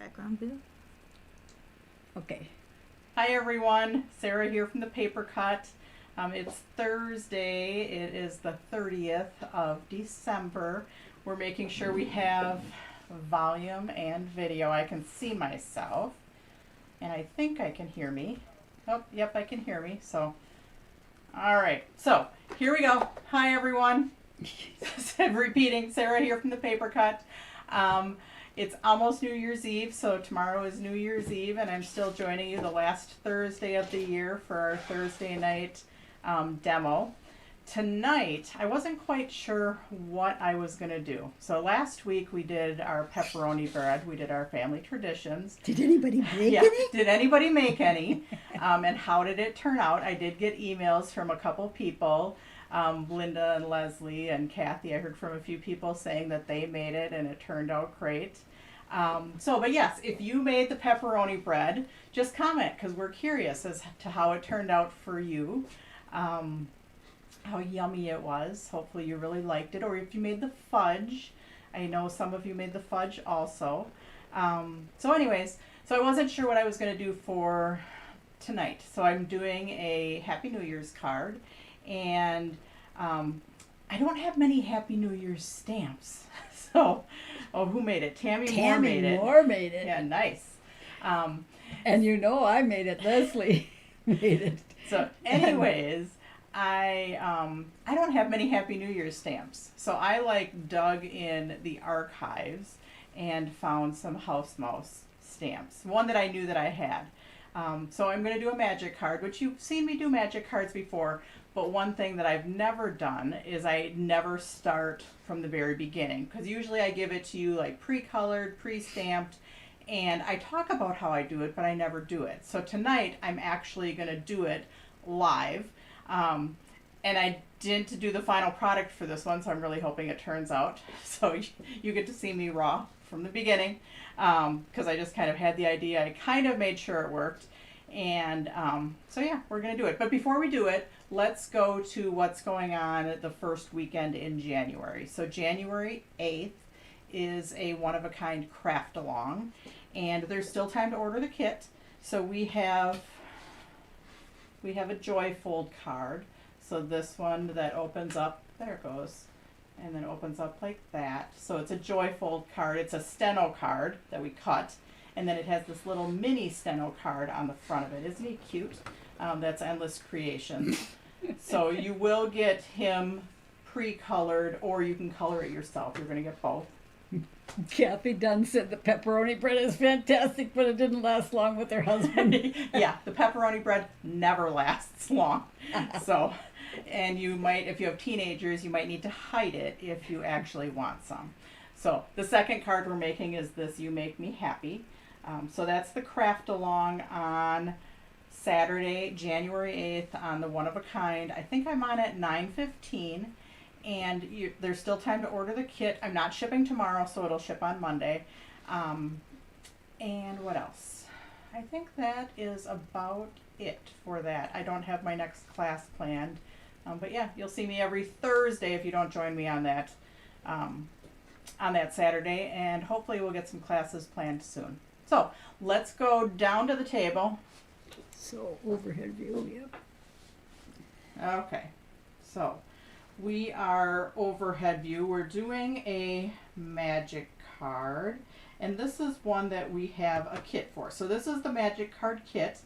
Background view. Okay. Hi everyone, Sarah here from the Paper Cut. It's Thursday, it is the 30th of December. We're making sure we have volume and video. I can see myself and I think I can hear me. Oh, yep, I can hear me. So, all right, so here we go. Hi everyone. I'm repeating, Sarah here from the Paper Cut. It's almost New Year's Eve, so tomorrow is New Year's Eve, and I'm still joining you the last Thursday of the year for our Thursday night demo. Tonight, I wasn't quite sure what I was going to do. So last week we did our pepperoni bread. We did our family traditions. Did anybody make any? Did anybody make any? And how did it turn out? I did get emails from a couple people. Linda and Leslie and Kathy, I heard from a few people saying that they made it and it turned out great. But yes, if you made the pepperoni bread, just comment because we're curious as to how it turned out for you, how yummy it was. Hopefully you really liked it. Or if you made the fudge, I know some of you made the fudge also. So I wasn't sure what I was going to do for tonight. So I'm doing a Happy New Year's card. And I don't have many Happy New Year's stamps. So, who made it? Tammy Moore made it. Moore made it. Yeah, nice. And you know I made it. Leslie made it. So, anyways, I don't have many Happy New Year's stamps. So I dug in the archives and found some house mouse stamps. One that I knew that I had. So I'm going to do a magic card, which you've seen me do magic cards before. But one thing that I've never done is I never start from the very beginning, because usually I give it to you like pre-colored, pre-stamped, and I talk about how I do it, but I never do it. So tonight I'm actually going to do it live, and I didn't do the final product for this one, so I'm really hoping it turns out. So you get to see me raw from the beginning, because I just kind of had the idea. I kind of made sure it worked. And so yeah, we're going to do it. But before we do it, let's go to what's going on the first weekend in January. So January 8th is a one-of-a-kind craft along. And there's still time to order the kit. So we have a Joy Fold card. So this one that opens up, there it goes, and then opens up like that. So it's a Joy Fold card. It's a steno card that we cut. And then it has this little mini steno card on the front of it. Isn't he cute? That's Endless Creations. So you will get him pre-colored, or you can color it yourself. You're going to get both. Kathy Dunn said the pepperoni bread is fantastic, but it didn't last long with her husband. Yeah, the pepperoni bread never lasts long. So, and you might, if you have teenagers, you might need to hide it if you actually want some. So the second card we're making is this You Make Me Happy. So that's the craft along on Saturday, January 8th on the One of a Kind. I think I'm on at 9:15, and there's still time to order the kit. I'm not shipping tomorrow, so it'll ship on Monday. And what else? I think that is about it for that. I don't have my next class planned, but yeah, you'll see me every Thursday if you don't join me on that Saturday, and hopefully we'll get some classes planned soon. So let's go down to the table. So overhead view, yep. Okay, so we are overhead view. We're doing a magic card, and this is one that we have a kit for. So this is the magic card kit.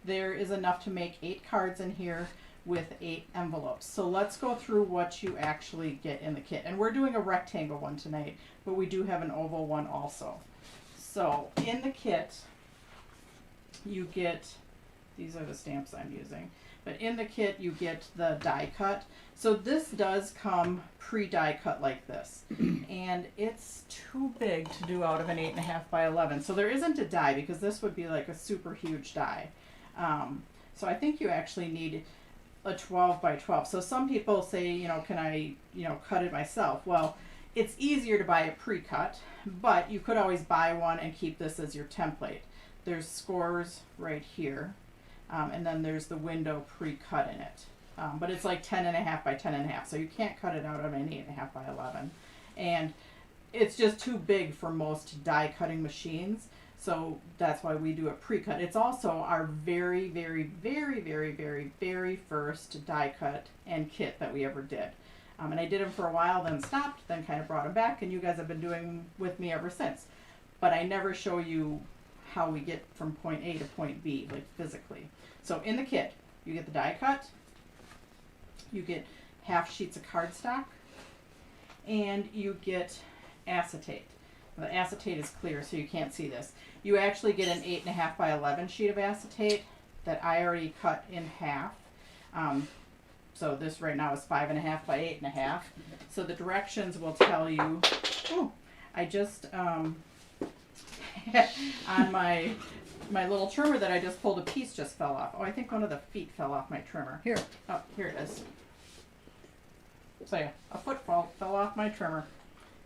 There is enough to make 8 cards in here with 8 envelopes. So let's go through what you actually get in the kit. And we're doing a rectangle one tonight, but we do have an oval one also. So in the kit, you get, these are the stamps I'm using, but in the kit you get the die cut. So this does come pre-die cut like this, and it's too big to do out of an 8.5 by 11. So there isn't a die, because this would be like a super huge die. So I think you actually need a 12 by 12. So some people say, can I, cut it myself? Well, it's easier to buy a pre-cut, but you could always buy one and keep this as your template. There's scores right here, and then there's the window pre-cut in it. But it's like 10.5 by 10.5, so you can't cut it out of an 8.5 by 11. And it's just too big for most die cutting machines. So that's why we do a pre-cut. It's also our very, very, very, very, very, very first die cut and kit that we ever did. And I did them for a while, then stopped, then kind of brought them back, and you guys have been doing them with me ever since. But I never show you how we get from point A to point B, like physically. So in the kit, you get the die cut, you get half sheets of cardstock, and you get acetate. The acetate is clear, so you can't see this. You actually get an 8.5 by 11 sheet of acetate that I already cut in half. So this right now is 5.5 by 8.5. So the directions will tell you. Oh, I just on my little trimmer that I just pulled, a piece just fell off. Oh, I think one of the feet fell off my trimmer. Here. Oh, here it is. So yeah, a foot fell off my trimmer.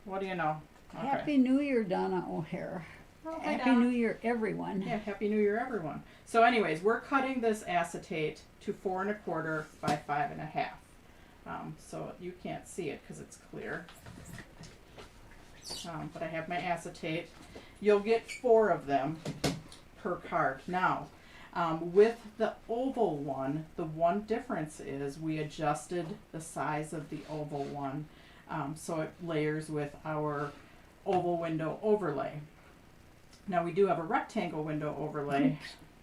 What do you know? Okay. Happy New Year, Donna O'Hare. Oh, hi, Happy Donna. New Year, everyone. Yeah, Happy New Year, everyone. So anyways, we're cutting this acetate to 4 1/4 by 5.5. So you can't see it because it's clear. But I have my acetate. You'll get 4 of them per card. Now, with the oval one, the one difference is we adjusted the size of the oval one so it layers with our oval window overlay. Now we do have a rectangle window overlay,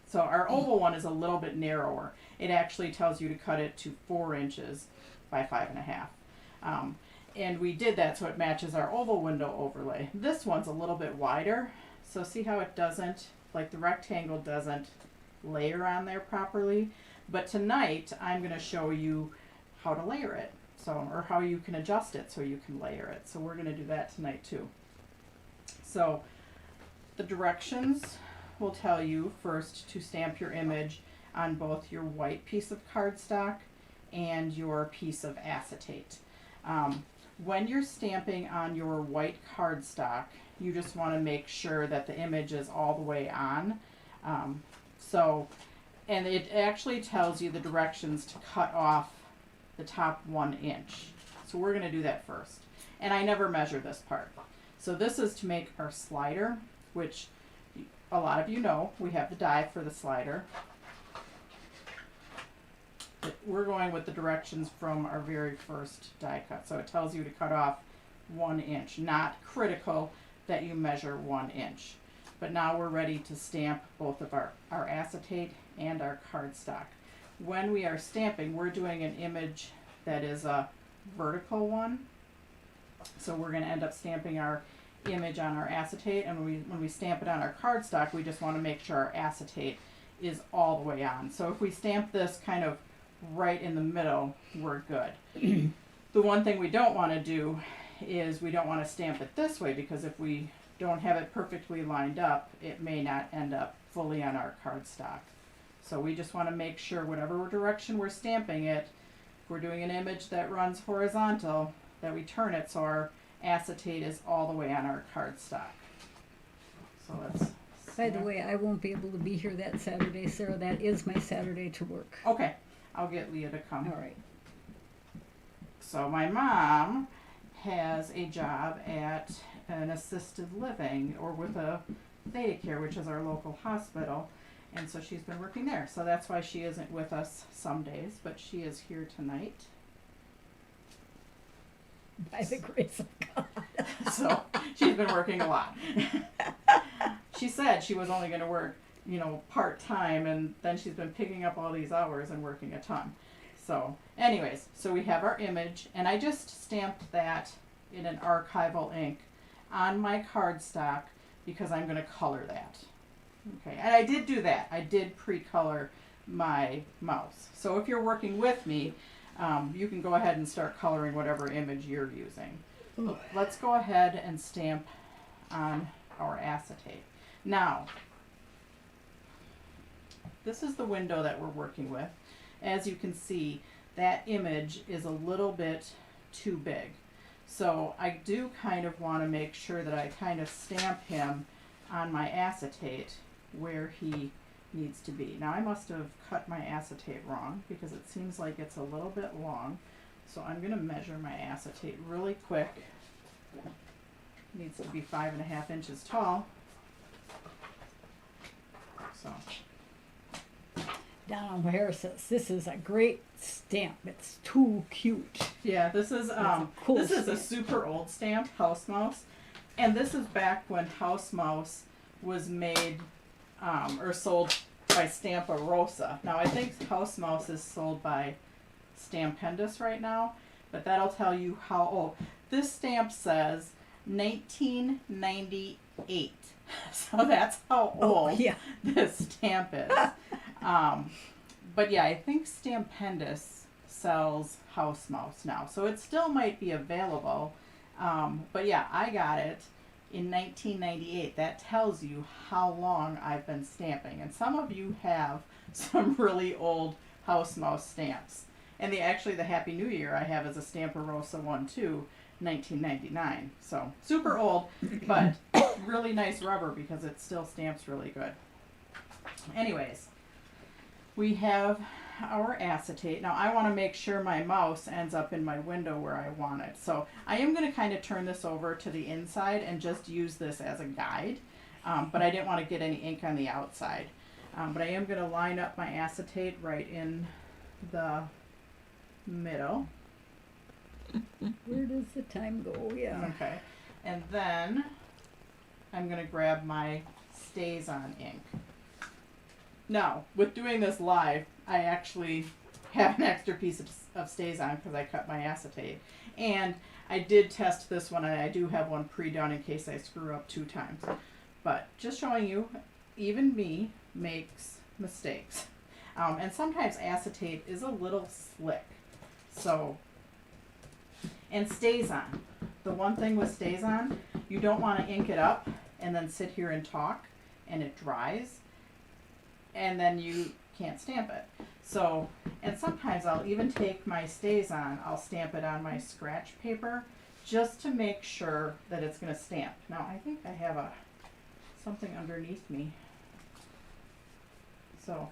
so our oval one is a little bit narrower. It actually tells you to cut it to 4 inches by 5.5. And we did that so it matches our oval window overlay. This one's a little bit wider, so see how it doesn't, like the rectangle doesn't layer on there properly. But tonight I'm going to show you how to layer it, or how you can adjust it so you can layer it. So we're going to do that tonight too. So the directions will tell you first to stamp your image on both your white piece of cardstock and your piece of acetate. When you're stamping on your white cardstock, you just want to make sure that the image is all the way on. And it actually tells you the directions to cut off the top 1 inch. So we're going to do that first. And I never measure this part. So this is to make our slider, which a lot of you know, we have the die for the slider. But we're going with the directions from our very first die cut. So it tells you to cut off 1 inch. Not critical that you measure 1 inch. But now we're ready to stamp both of our acetate and our cardstock. When we are stamping, we're doing an image that is a vertical one. So we're going to end up stamping our image on our acetate, and when we stamp it on our cardstock, we just want to make sure our acetate is all the way on. So if we stamp this kind of right in the middle, we're good. The one thing we don't want to do is we don't want to stamp it this way, because if we don't have it perfectly lined up, it may not end up fully on our cardstock. So we just want to make sure whatever direction we're stamping it, if we're doing an image that runs horizontal, that we turn it so our acetate is all the way on our cardstock. So let's. By the way, I won't be able to be here that Saturday, Sarah. That is my Saturday to work. Okay, I'll get Leah to come. All right. So my mom has a job at an assisted living, or with a Theta Care, which is our local hospital, and so she's been working there. So that's why she isn't with us some days, but she is here tonight. By the grace of God. So she's been working a lot. She said she was only going to work, part-time, and then she's been picking up all these hours and working a ton. So anyways, so we have our image, and I just stamped that in an archival ink on my cardstock because I'm going to color that. Okay, and I did do that. I did pre-color my mouse. So if you're working with me, you can go ahead and start coloring whatever image you're using. Ooh. Let's go ahead and stamp on our acetate. Now, this is the window that we're working with. As you can see, that image is a little bit too big. So I do kind of want to make sure that I kind of stamp him on my acetate where he needs to be. Now I must have cut my acetate wrong because it seems like it's a little bit long. So I'm going to measure my acetate really quick. It needs to be 5.5 inches tall. So Donald O'Hare says this is a great stamp. It's too cute. yeah, this is a cool this is a stamp. super old stamp, House Mouse, and this is back when House Mouse was made or sold by Stampa Rosa. Now I think House Mouse is sold by Stampendous right now, but that'll tell you how old. This stamp says 1998, so that's how old yeah. this stamp is. But yeah, I think Stampendous sells House Mouse now, so it still might be available. But yeah, I got it in 1998. That tells you how long I've been stamping, and some of you have some really old House Mouse stamps. And the Happy New Year I have is a Stampa Rosa one too, 1999. So super old, but really nice rubber because it still stamps really good. Anyways, we have our acetate. Now I want to make sure my mouse ends up in my window where I want it. So I am going to kind of turn this over to the inside and just use this as a guide. But I didn't want to get any ink on the outside. But I am going to line up my acetate right in the middle. Where does the time go? Yeah. Okay. And then I'm going to grab my Stays On ink. Now, with doing this live, I actually have an extra piece of Stays On because I cut my acetate. And I did test this one, and I do have one pre-done in case I screw up 2 times. But just showing you, even me makes mistakes. And sometimes acetate is a little slick. So, and Stays On. The one thing with Stays On, you don't want to ink it up and then sit here and talk and it dries and then you can't stamp it. So, and sometimes I'll even take my Stays On, I'll stamp it on my scratch paper just to make sure that it's going to stamp. Now I think I have something underneath me. So,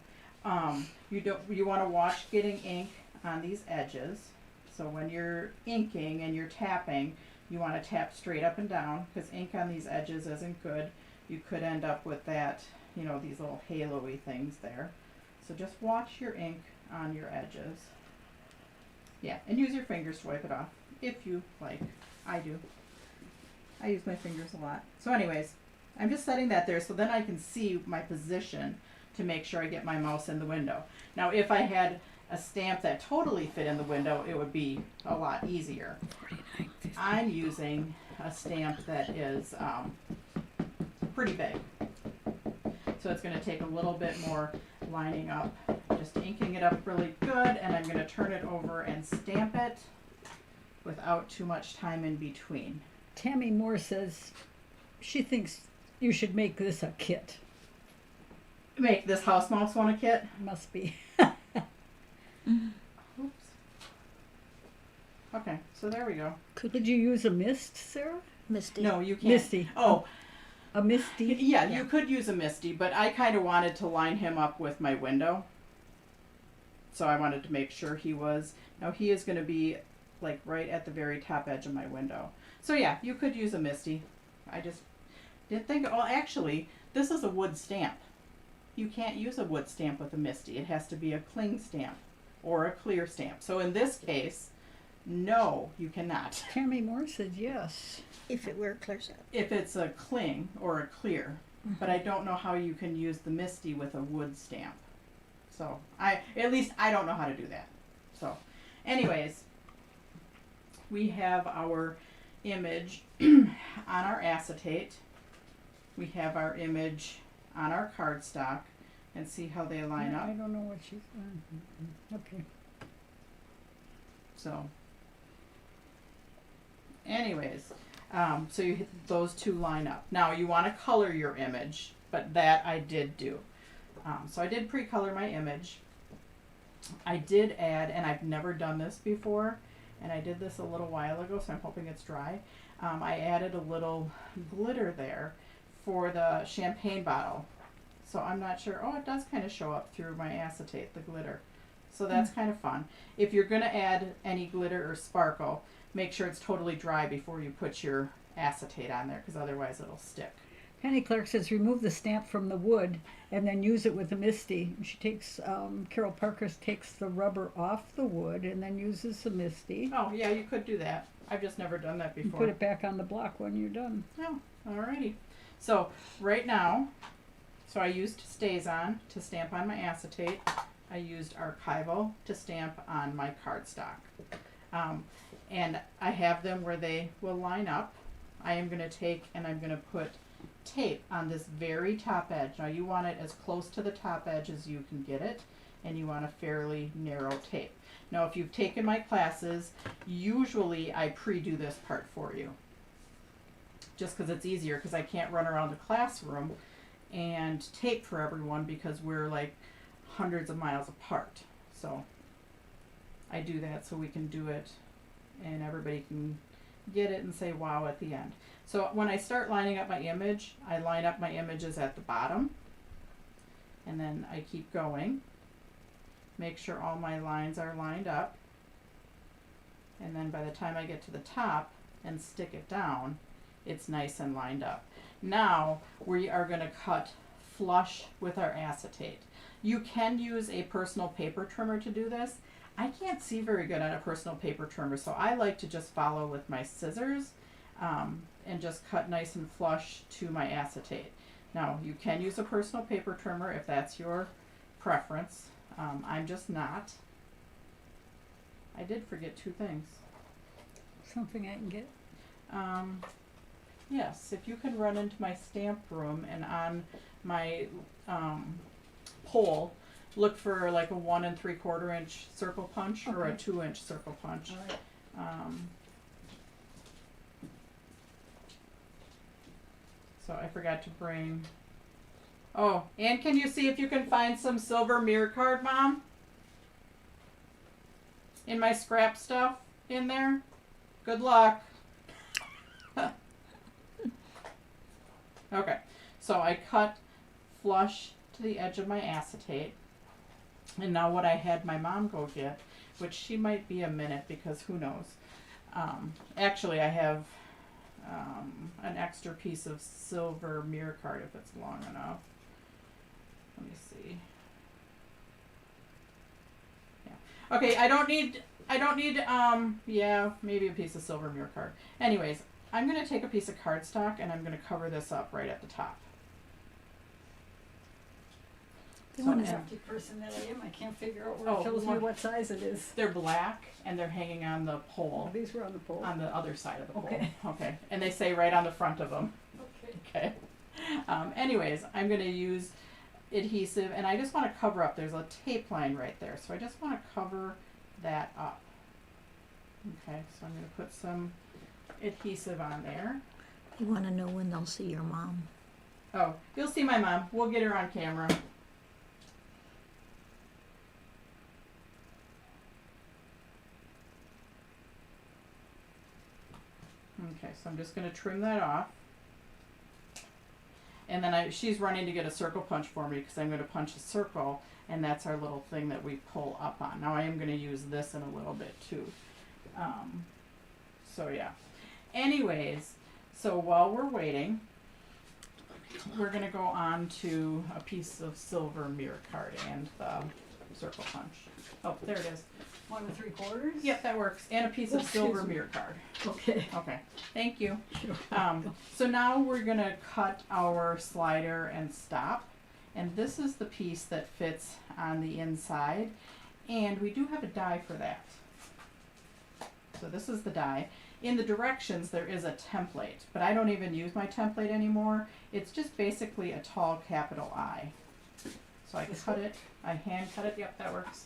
you want to watch getting ink on these edges. So when you're inking and you're tapping, you want to tap straight up and down because ink on these edges isn't good. You could end up with that, these little halo-y things there. So just watch your ink on your edges. Yeah, and use your fingers to wipe it off if you like. I do. I use my fingers a lot. So anyways, I'm just setting that there so then I can see my position to make sure I get my mouse in the window. Now if I had a stamp that totally fit in the window, it would be a lot easier. 49, 50. I'm using a stamp that is pretty big. So it's going to take a little bit more lining up, just inking it up really good, and I'm going to turn it over and stamp it without too much time in between. Tammy Moore says she thinks you should make this a kit. Make this House Mouse one a kit? Must be. Oops. Okay, so there we go. Did you use a mist, Sarah? Misty. No, you can't. Misty. Oh, A misty? yeah, you could use a Misty, but I kind of wanted to line him up with my window. So I wanted to make sure he is going to be like right at the very top edge of my window. So yeah, you could use a Misty. I just didn't think, actually, this is a wood stamp. You can't use a wood stamp with a Misty. It has to be a cling stamp or a clear stamp. So in this case, no, you cannot. Tammy Moore said yes. If it were clear stamp. If it's a cling or a clear, but I don't know how you can use the Misty with a wood stamp. So at least I don't know how to do that. So anyways, we have our image on our acetate. We have our image on our cardstock, and see how they line I up. don't know what she's done. Okay. So anyways, so those two line up. Now you want to color your image, but that I did do. So I did pre-color my image. I did add, and I've never done this before, and I did this a little while ago, so I'm hoping it's dry. I added a little glitter there for the champagne bottle. So I'm not sure. Oh, it does kind of show up through my acetate, the glitter. So that's kind of fun. If you're going to add any glitter or sparkle, make sure it's totally dry before you put your acetate on there, because otherwise it'll stick. Penny Clark says remove the stamp from the wood and then use it with a Misty. She takes, Carol Parker takes the rubber off the wood and then uses a Misty. Oh, yeah, you could do that. I've just never done that And before. put it back on the block when you're done. Oh, alrighty. So right now, so I used StazOn to stamp on my acetate. I used Archival to stamp on my cardstock. And I have them where they will line up. I am going to take and I'm going to put tape on this very top edge. Now you want it as close to the top edge as you can get it, and you want a fairly narrow tape. Now if you've taken my classes, usually I pre-do this part for you. Just because it's easier, because I can't run around the classroom and tape for everyone because we're like hundreds of miles apart. So I do that so we can do it and everybody can get it and say wow at the end. So when I start lining up my image, I line up my images at the bottom and then I keep going. Make sure all my lines are lined up, and then by the time I get to the top and stick it down, it's nice and lined up. Now we are going to cut flush with our acetate. You can use a personal paper trimmer to do this. I can't see very good on a personal paper trimmer, so I like to just follow with my scissors and just cut nice and flush to my acetate. Now you can use a personal paper trimmer if that's your preference. I'm just not. I did forget two things. Something I can get. Yes, if you can run into my stamp room and on my pole, look for like a 1 3/4 inch circle punch or a 2-inch circle punch. All right. So I forgot to bring. Oh, and can you see if you can find some silver mirror card, Mom? In my scrap stuff in there? Good luck. Okay, so I cut flush to the edge of my acetate. And now what I had my mom go get, which she might be a minute because who knows. Actually, I have an extra piece of silver mirror card if it's long enough. Let me see. Yeah. Okay, I don't need, yeah, maybe a piece of silver mirror card. Anyways, I'm going to take a piece of cardstock and I'm going to cover this up right at the top. The one crafty person that I am, I can't figure out where it tells me what size it is. They're black and they're hanging on the pole. Oh, these were on the pole. On the other side of the pole. Okay. Okay. And they say right on the front of them. Okay. Okay. Anyways, I'm going to use adhesive and I just want to cover up. There's a tape line right there. So I just want to cover that up. Okay. So I'm going to put some adhesive on there. You want to know when they'll see your mom? Oh, you'll see my mom. We'll get her on camera. Okay, so I'm just going to trim that off. And then she's running to get a circle punch for me because I'm going to punch a circle, and that's our little thing that we pull up on. Now I am going to use this in a little bit too. So yeah. Anyways, so while we're waiting, we're going to go on to a piece of silver mirror card and the circle punch. Oh, there it is. 1 3/4? Yep, that works. And a piece of silver mirror card. Okay. Okay, thank you. Sure. So now we're going to cut our slider and stop. And this is the piece that fits on the inside. And we do have a die for that. So this is the die. In the directions there is a template, but I don't even use my template anymore. It's just basically a tall capital I. So I cut it, I hand cut it, yep, that works.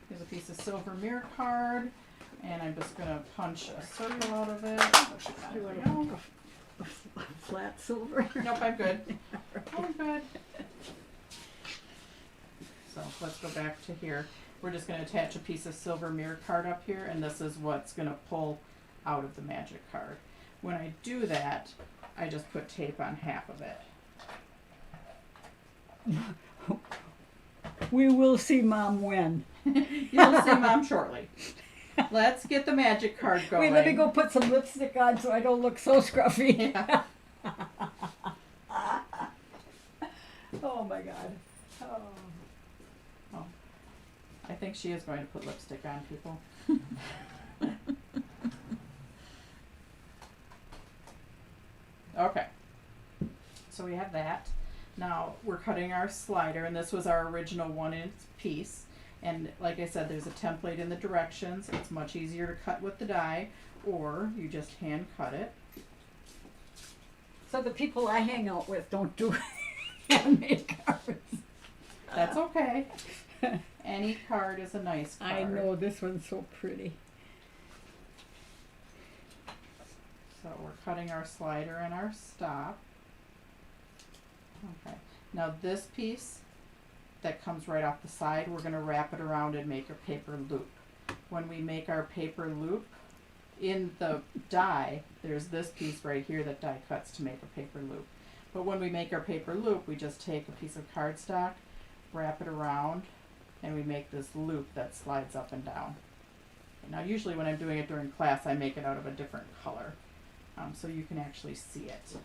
Here's a piece of silver mirror card, and I'm just going to punch a circle out of it. You There we want go. a flat silver? Nope, I'm good. I'm good. So let's go back to here. We're just going to attach a piece of silver mirror card up here, and this is what's going to pull out of the magic card. When I do that, I just put tape on half of it. We will see Mom when. You'll see Mom shortly. Let's get the magic card going. Wait, let me go put some lipstick on so I don't look so scruffy. Yeah. my God. Oh. Oh. I think she is going to put lipstick on people. Okay. So we have that. Now we're cutting our slider, and this was our original 1-inch piece. And like I said, there's a template in the directions. It's much easier to cut with the die, or you just hand cut it. So the people I hang out with don't do handmade cards. That's okay. Any card is a nice card. I know, this one's so pretty. So we're cutting our slider and our stop. Okay. Now this piece that comes right off the side, we're going to wrap it around and make a paper loop. When we make our paper loop, in the die, there's this piece right here that die cuts to make a paper loop. But when we make our paper loop, we just take a piece of cardstock, wrap it around, and we make this loop that slides up and down. Now usually when I'm doing it during class, I make it out of a different color, so you can actually see it.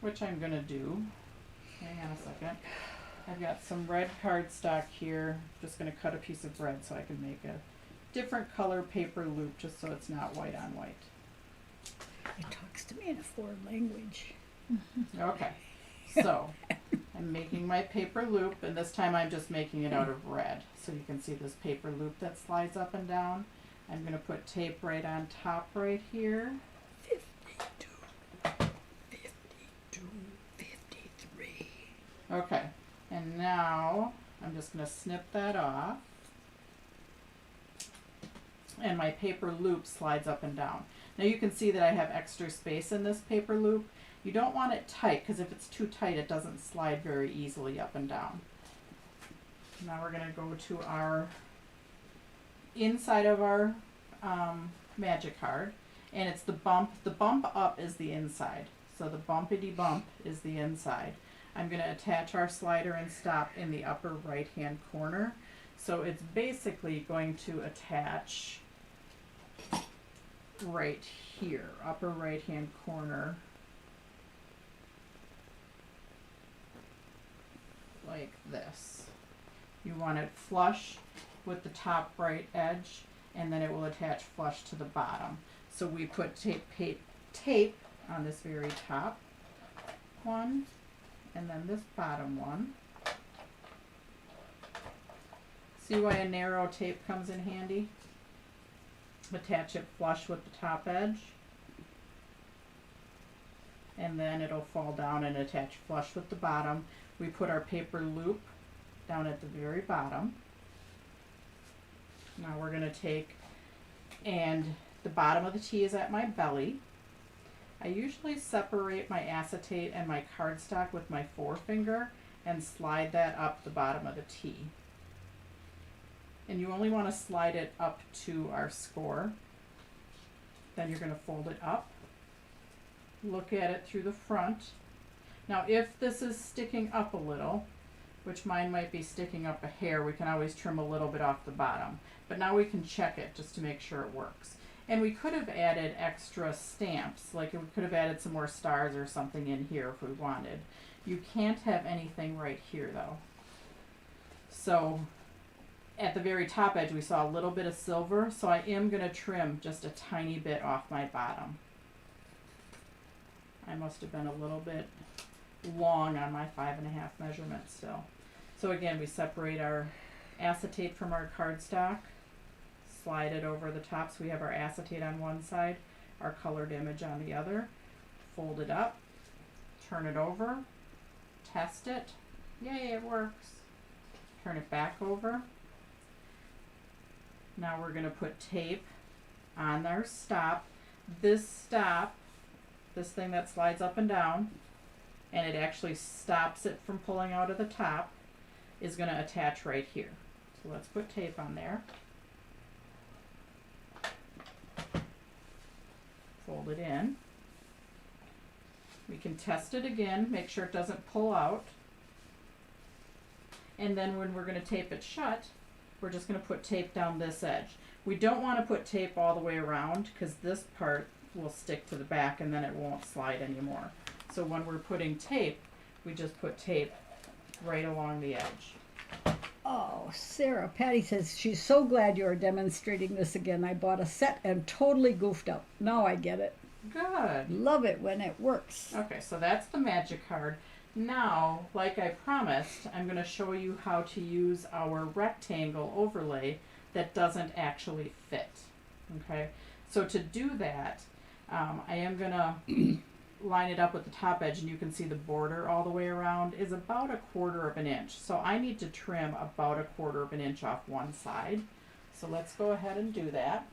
Which I'm going to do. Hang on a second. I've got some red cardstock here. Just going to cut a piece of red so I can make a different color paper loop just so it's not white on white. It talks to me in a foreign language. Okay, so I'm making my paper loop, and this time I'm just making it out of red. So you can see this paper loop that slides up and down. I'm going to put tape right on top right here. 52, 52, 53. Okay, and now I'm just going to snip that off. And my paper loop slides up and down. Now you can see that I have extra space in this paper loop. You don't want it tight, because if it's too tight it doesn't slide very easily up and down. Now we're going to go to our inside of our magic card, and it's the bump. The bump up is the inside, so the bumpity bump is the inside. I'm going to attach our slider and stop in the upper right hand corner. So it's basically going to attach right here, upper right hand corner, like this. You want it flush with the top right edge, and then it will attach flush to the bottom. So we put tape on this very top one, and then this bottom one. See why a narrow tape comes in handy? Attach it flush with the top edge, and then it'll fall down and attach flush with the bottom. We put our paper loop down at the very bottom. Now we're going to take, and the bottom of the T is at my belly. I usually separate my acetate and my cardstock with my forefinger and slide that up the bottom of the T. And you only want to slide it up to our score. Then you're going to fold it up. Look at it through the front. Now if this is sticking up a little, which mine might be sticking up a hair, we can always trim a little bit off the bottom. But now we can check it just to make sure it works. And we could have added extra stamps, like we could have added some more stars or something in here if we wanted. You can't have anything right here though. So at the very top edge we saw a little bit of silver, so I am going to trim just a tiny bit off my bottom. I must have been a little bit long on my 5.5 measurement still. So again, we separate our acetate from our cardstock, slide it over the top so we have our acetate on one side, our colored image on the other, fold it up, turn it over, test it, yay, it works. Turn it back over. Now we're going to put tape on our stop. This stop, this thing that slides up and down, and it actually stops it from pulling out of the top, is going to attach right here. So let's put tape on there. Fold it in. We can test it again, make sure it doesn't pull out. And then when we're going to tape it shut, we're just going to put tape down this edge. We don't want to put tape all the way around because this part will stick to the back and then it won't slide anymore. So when we're putting tape, we just put tape right along the edge. Oh, Sarah, Patty says she's so glad you're demonstrating this again. I bought a set and totally goofed up. Now I get it. Good. Love it when it works. Okay, so that's the magic card. Now, like I promised, I'm going to show you how to use our rectangle overlay that doesn't actually fit. Okay, so to do that, I am going to line it up with the top edge, and you can see the border all the way around is about 1/4 of an inch. So I need to trim about 1/4 of an inch off one side. So let's go ahead and do that.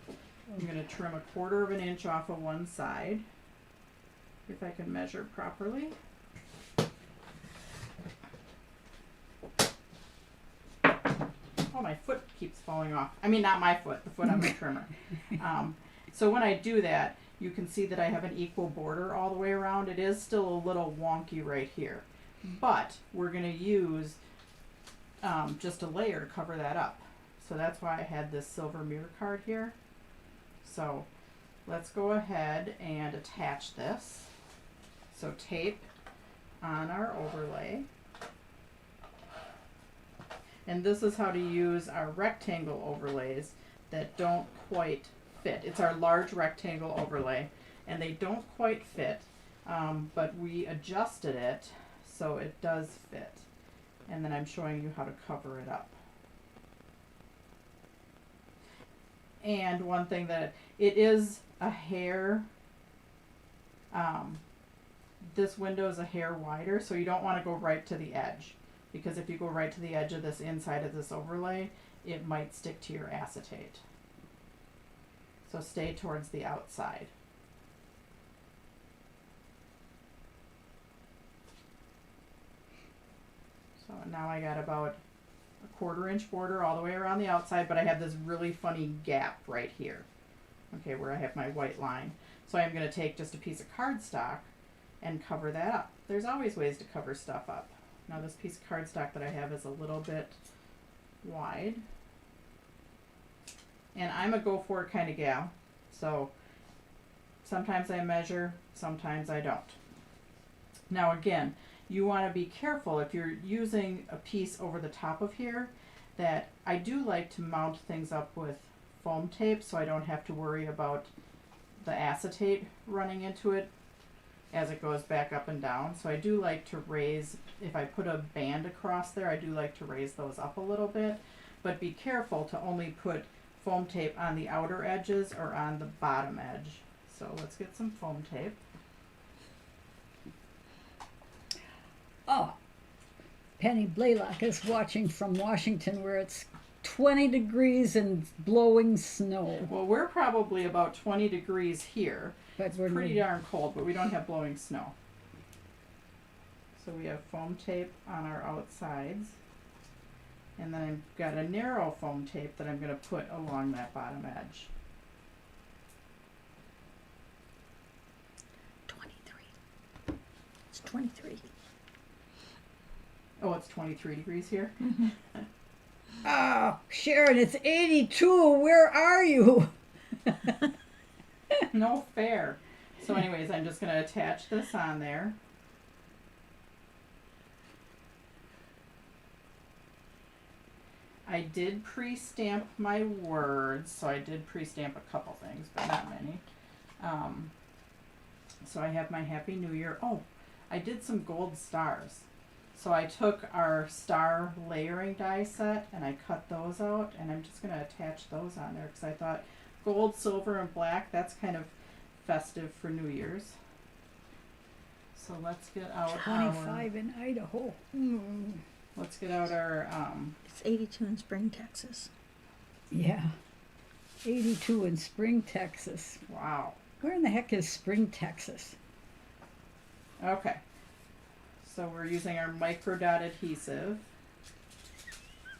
I'm going to trim 1/4 of an inch off of one side, if I can measure properly. Oh, my foot keeps falling off. I mean, not my foot, the foot on the trimmer. So when I do that, you can see that I have an equal border all the way around. It is still a little wonky right here, but we're going to use just a layer to cover that up. So that's why I had this silver mirror card here. So let's go ahead and attach this. So tape on our overlay. And this is how to use our rectangle overlays that don't quite fit. It's our large rectangle overlay, and they don't quite fit, but we adjusted it so it does fit. And then I'm showing you how to cover it up. And one thing that it is a hair, this window is a hair wider, so you don't want to go right to the edge, because if you go right to the edge of this inside of this overlay, it might stick to your acetate. So stay towards the outside. So now I got about 1/4 inch border all the way around the outside, but I have this really funny gap right here, okay, where I have my white line. So I'm going to take just a piece of cardstock and cover that up. There's always ways to cover stuff up. Now this piece of cardstock that I have is a little bit wide. And I'm a go for it kind of gal, so sometimes I measure, sometimes I don't. Now again, you want to be careful if you're using a piece over the top of here, that I do like to mount things up with foam tape so I don't have to worry about the acetate running into it as it goes back up and down. So I do like to raise, if I put a band across there, I do like to raise those up a little bit, but be careful to only put foam tape on the outer edges or on the bottom edge. So let's get some foam tape. Oh, Penny Blaylock is watching from Washington, where it's 20 degrees and blowing snow. Well, we're probably about 20 degrees here. But we're Pretty darn cold, but we don't have blowing snow. So we have foam tape on our outsides. And then I've got a narrow foam tape that I'm going to put along that bottom edge. 23. It's 23. Oh, it's 23 degrees here? Oh, Sharon, it's 82. Where are you? No fair. So anyways, I'm just going to attach this on there. I did pre-stamp my words, so I did pre-stamp a couple things, but not many. So I have my Happy New Year. Oh, I did some gold stars. So I took our star layering die set and I cut those out, and I'm just going to attach those on there because I thought gold, silver, and black, that's kind of festive for New Year's. So let's get out 25 in Idaho. let's get out our It's 82 in Spring, Texas. Yeah. 82 in Spring, Texas. wow. Where in the heck is Spring, Texas? Okay. So we're using our micro dot adhesive.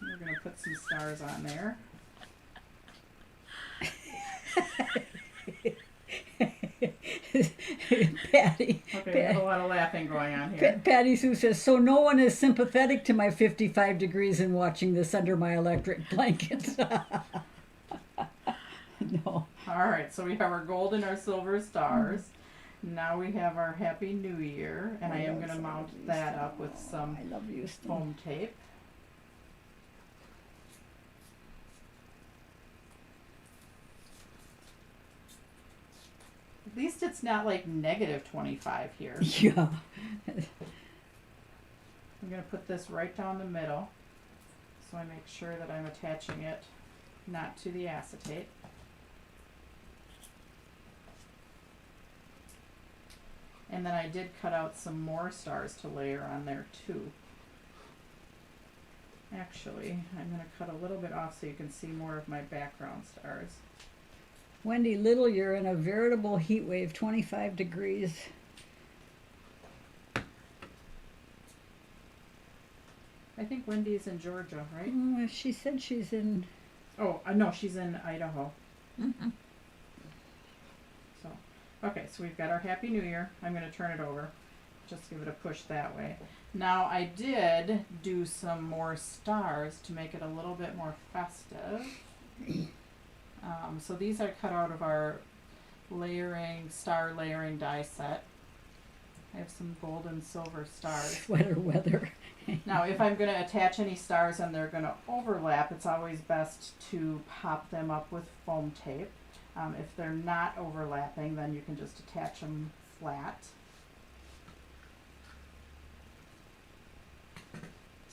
We're going to put some stars on there. Patty. Okay, we have a lot of laughing going on here. Patty Sue says, so no one is sympathetic to my 55 degrees and watching this under my electric blanket. No. All right, so we have our gold and our silver stars. Now we have our Happy New Year, and I am going to mount that up with some I love Houston. foam tape. At least it's not like negative 25 here. Yeah. I'm going to put this right down the middle so I make sure that I'm attaching it not to the acetate. And then I did cut out some more stars to layer on there too. Actually, I'm going to cut a little bit off so you can see more of my background stars. Wendy Little, you're in a veritable heat wave, 25 degrees. I think Wendy's in Georgia, right? She said she's in. Oh, no, she's in Idaho. Mm-hmm. So, okay, so we've got our Happy New Year. I'm going to turn it over. Just give it a push that way. Now, I did do some more stars to make it a little bit more festive. So these are cut out of our star layering die set. I have some gold and silver stars. Sweater weather. Now, if I'm going to attach any stars and they're going to overlap, it's always best to pop them up with foam tape. If they're not overlapping, then you can just attach them flat.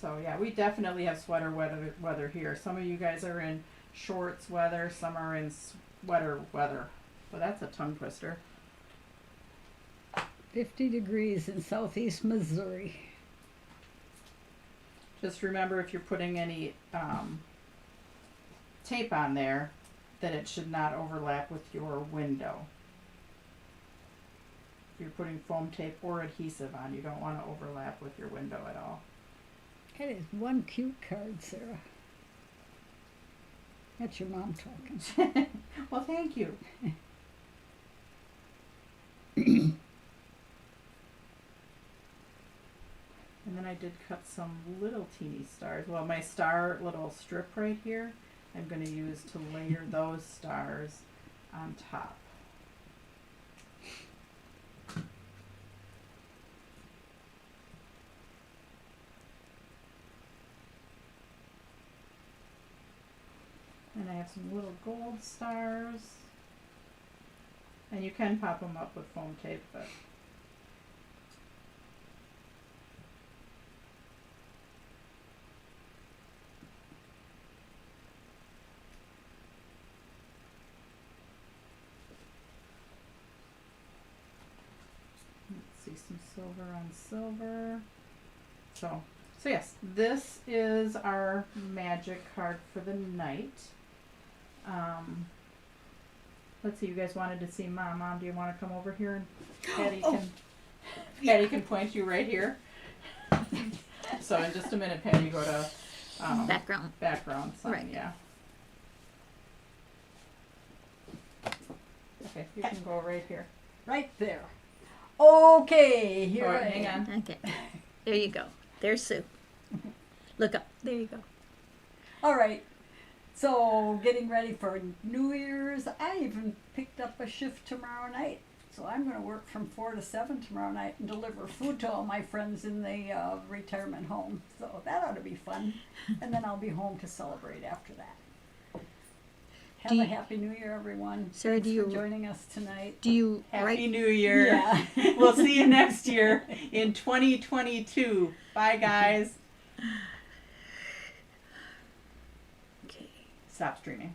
So yeah, we definitely have sweater weather here. Some of you guys are in shorts weather, some are in sweater weather. Well, that's a tongue twister. 50 degrees in southeast Missouri. Just remember, if you're putting any tape on there, that it should not overlap with your window. If you're putting foam tape or adhesive on, you don't want to overlap with your window at all. That is one cute card, Sarah. That's your mom talking. Well, thank you. And then I did cut some little teeny stars. Well, my star little strip right here, I'm going to use to layer those stars on top. And I have some little gold stars. And you can pop them up with foam tape, but let's see, some silver on silver. So yes, this is our magic card for the night. Let's see, you guys wanted to see Mom. Mom, do you want to come over here and Patty can point you right here. So in just a minute, Patty, go to background sign, Right. yeah. Okay, you can go right here. Right there. Okay, here Oh, I hang am. on. Okay. There you go. There's Sue. Look up. There you go. All right. So, getting ready for New Year's. I even picked up a shift tomorrow night. So, I'm going to work from 4 to 7 tomorrow night and deliver food to all my friends in the retirement home. So, that ought to be fun. And then I'll be home to celebrate after that. Have a happy New Year, everyone. Sarah, Thanks for joining us tonight. Do you Happy write? New Year. Yeah. We'll see you next year in 2022. Bye, guys. Okay. Stop streaming.